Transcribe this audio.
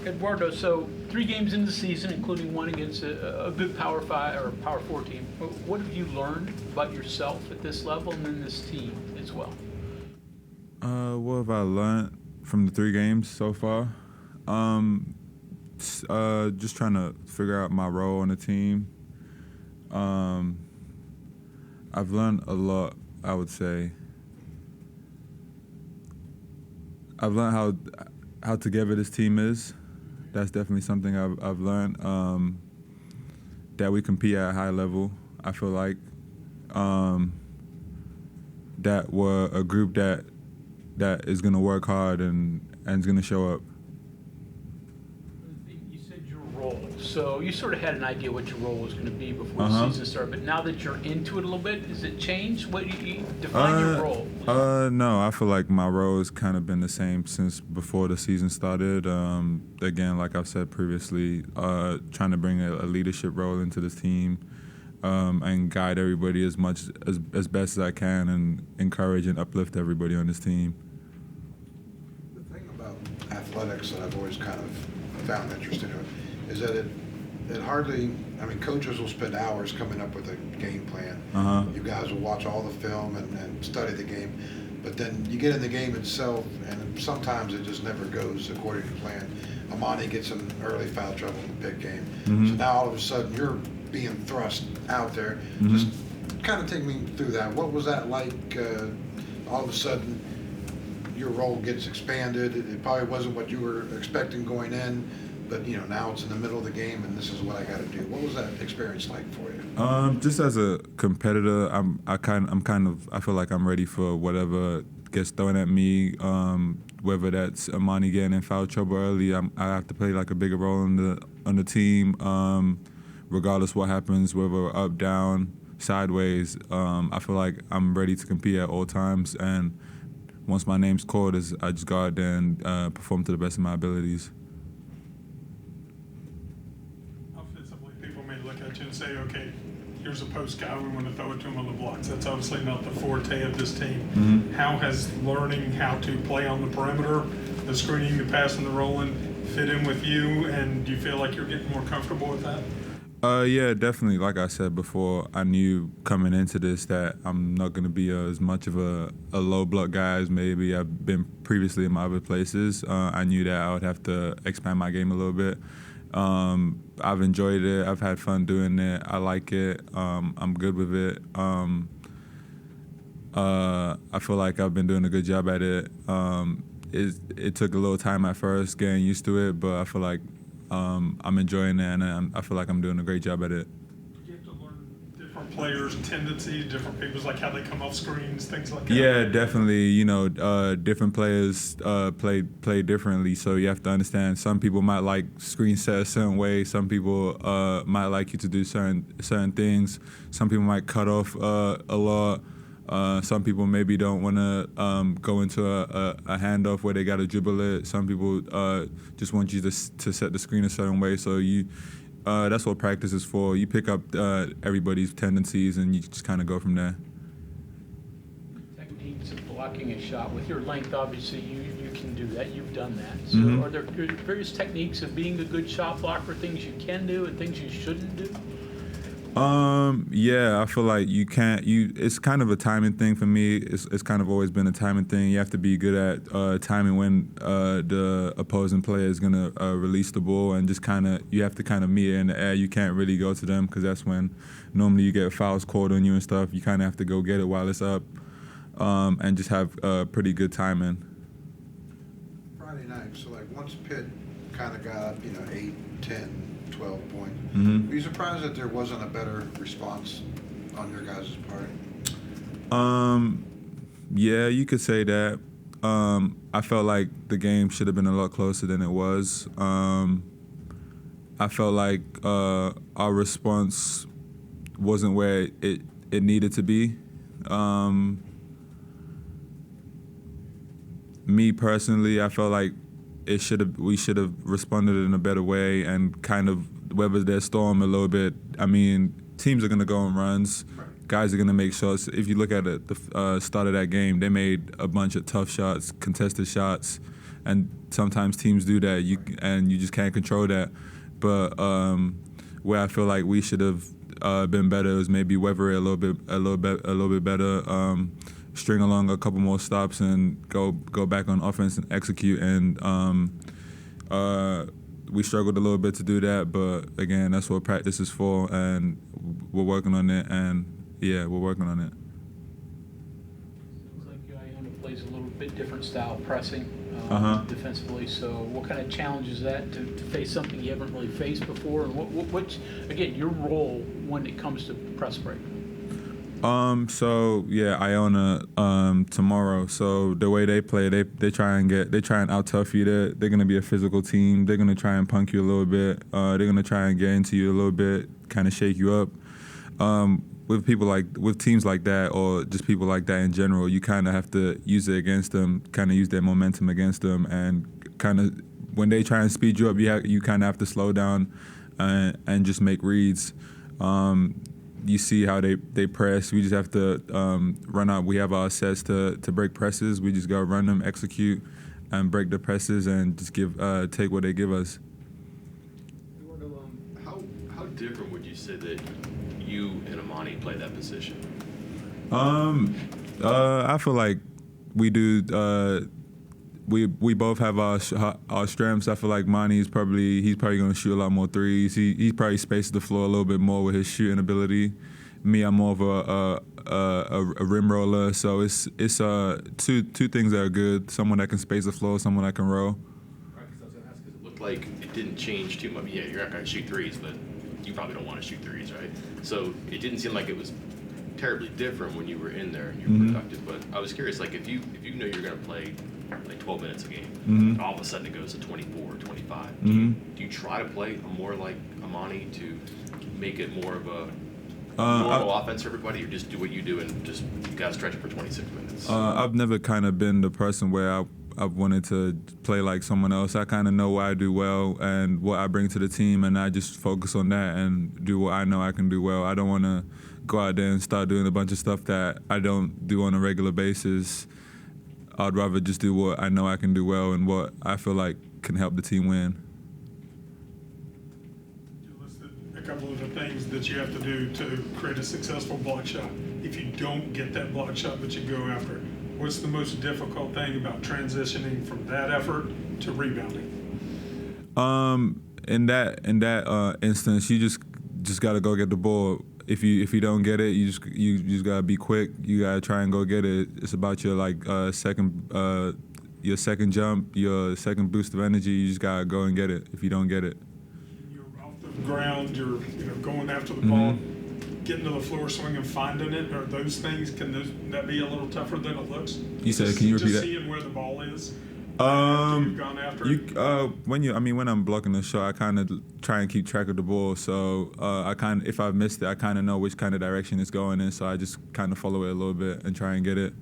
Eduardo, so 3 games into the season, including one against a good Power 5 or Power 4 team. What have you learned about yourself at this level and then this team as well? What have I learned from the 3 games so far? Just trying to figure out my role on the team. I've learned a lot, I would say. I've learned how together this team is. That's definitely something I've learned. That we compete at a high level, I feel like. That we're a group that is going to work hard and is going to show up. You said your role. So you sort of had an idea what your role was going to be before the season started, but now that you're into it a little bit, has it changed? What do you define your role? No, I feel like my role has kind of been the same since before the season started. Again, like I've said previously, trying to bring a leadership role into this team and guide everybody as best as I can and encourage and uplift everybody on this team. The thing about athletics that I've always kind of found interesting is that it hardly, I mean, coaches will spend hours coming up with a game plan. You guys will watch all the film and study the game, but then you get in the game itself, and sometimes it just never goes according to plan. Amani gets in early foul trouble in the big game. So now all of a sudden you're being thrust out there. Just kind of take me through that. What was that like? All of a sudden your role gets expanded. It probably wasn't what you were expecting going in, but now it's in the middle of the game and this is what I got to do. What was that experience like for you? Just as a competitor, I feel like I'm ready for whatever gets thrown at me. Whether that's Amani getting in foul trouble early, I have to play like a bigger role on the team. Regardless what happens, whether we're up, down, sideways, I feel like I'm ready to compete at all times. And once my name's called, I just go out there and perform to the best of my abilities. Offensively, people may look at you and say, okay, here's a post guy, we want to throw it to him on the blocks. That's obviously not the forte of this team. How has learning how to play on the perimeter, the screening, the passing, the rolling, fit in with you, and do you feel like you're getting more comfortable with that? Yeah, definitely. Like I said before, I knew coming into this that I'm not going to be as much of a low block guy as maybe I've been previously in my other places. I knew that I would have to expand my game a little bit. I've enjoyed it. I've had fun doing it. I like it. I'm good with it. I feel like I've been doing a good job at it. It took a little time at first getting used to it, but I feel like I'm enjoying it, and I feel like I'm doing a great job at it. You have to learn different players' tendencies, different people's, like how they come off screens, things like that. Yeah, definitely. Different players play differently, so you have to understand. Some people might like screen set a certain way. Some people might like you to do certain things. Some people might cut off a lot. Some people maybe don't want to go into a handoff where they got to dribble it. Some people just want you to set the screen a certain way. So that's what practice is for. You pick up everybody's tendencies and you just kind of go from there. Techniques of blocking a shot. With your length, obviously, you can do that. You've done that. So are there various techniques of being a good shot blocker, things you can do and things you shouldn't do? Yeah, I feel like it's kind of a timing thing for me. It's kind of always been a timing thing. You have to be good at timing when the opposing player is going to release the ball, and you have to kind of meet it in the air. You can't really go to them because that's when normally you get fouls called on you and stuff. You kind of have to go get it while it's up and just have pretty good timing. Friday night, so like once Pitt kind of got up, 8, 10, 12 points. Were you surprised that there wasn't a better response on your guys' part? Yeah, you could say that. I felt like the game should have been a lot closer than it was. I felt like our response wasn't where it needed to be. Me personally, I felt like we should have responded in a better way and kind of weathered their storm a little bit. I mean, teams are going to go on runs. Guys are going to make shots. If you look at it, the start of that game, they made a bunch of tough shots, contested shots and sometimes teams do that. You just can't control that. But where I feel like we should have been better is maybe weather it a little bit better. String along a couple more stops and go back on offense and execute. And we struggled a little bit to do that, but again, that's what practice is for, and we're working on it. And yeah, we're working on it. Seems like Iona plays a little bit different style pressing defensively. So, what kind of challenge is that to face something you haven't really faced before? And what's again your role when it comes to press break? So yeah, Iona tomorrow. So the way they play, they try and out tough you. They're gonna be a physical team. They're gonna try and punk you a little bit. They're gonna try and get into you a little bit, kind of shake you up. With teams like that, or just people like that in general, you kind of have to use it against them, kind of use their momentum against them, and kind of when they try and speed you up, you kind of have to slow down and just make reads. You see how they press. We just have to run out. We have our sets to break presses. We just got to run them, execute, and break the presses, and just take what they give us. Eduardo, how different would you say that you and Amani play that position? I feel like we do. We both have our strengths. I feel like he's probably going to shoot a lot more threes. He probably spaces the floor a little bit more with his shooting ability. Me, I'm more of a rim roller. So it's two things that are good. Someone that can space the floor, someone that can roll. Right, because I was going to ask, because it looked like it didn't change too much. Yeah, you're not going to shoot threes, but you probably don't want to shoot threes, right? So it didn't seem like it was terribly different when you were in there and you were productive. But I was curious, like if you know you're going to play like 12 minutes a game, and all of a sudden it goes to 24 or 25. Do you try to play more like Amani to make it more of a normal offense for everybody, or just do what you do and just you got to stretch it for 26 minutes? I've never kind of been the person where I've wanted to play like someone else. I kind of know what I do well and what I bring to the team, and I just focus on that and do what I know I can do well. I don't want to go out there and start doing a bunch of stuff that I don't do on a regular basis. I'd rather just do what I know I can do well and what I feel like can help the team win. You listed a couple of the things that you have to do to create a successful block shot. If you don't get that block shot that you go after, what's the most difficult thing about transitioning from that effort to rebounding? In that instance, you just got to go get the ball. If you don't get it, you just gotta be quick. You gotta try and go get it. It's about your second jump, your second boost of energy. You just gotta go and get it. If you don't get it, You're off the ground. You're going after the ball, getting to the floor, swinging, finding it. Are those things? That be a little tougher than it looks? You said, can you repeat just that? Seeing where the ball is. After you've gone after it. When I'm blocking the shot, I kind of try and keep track of the ball. So if I missed it, I kind of know which kind of direction it's going in. So I just kind of follow it a little bit and try and get it.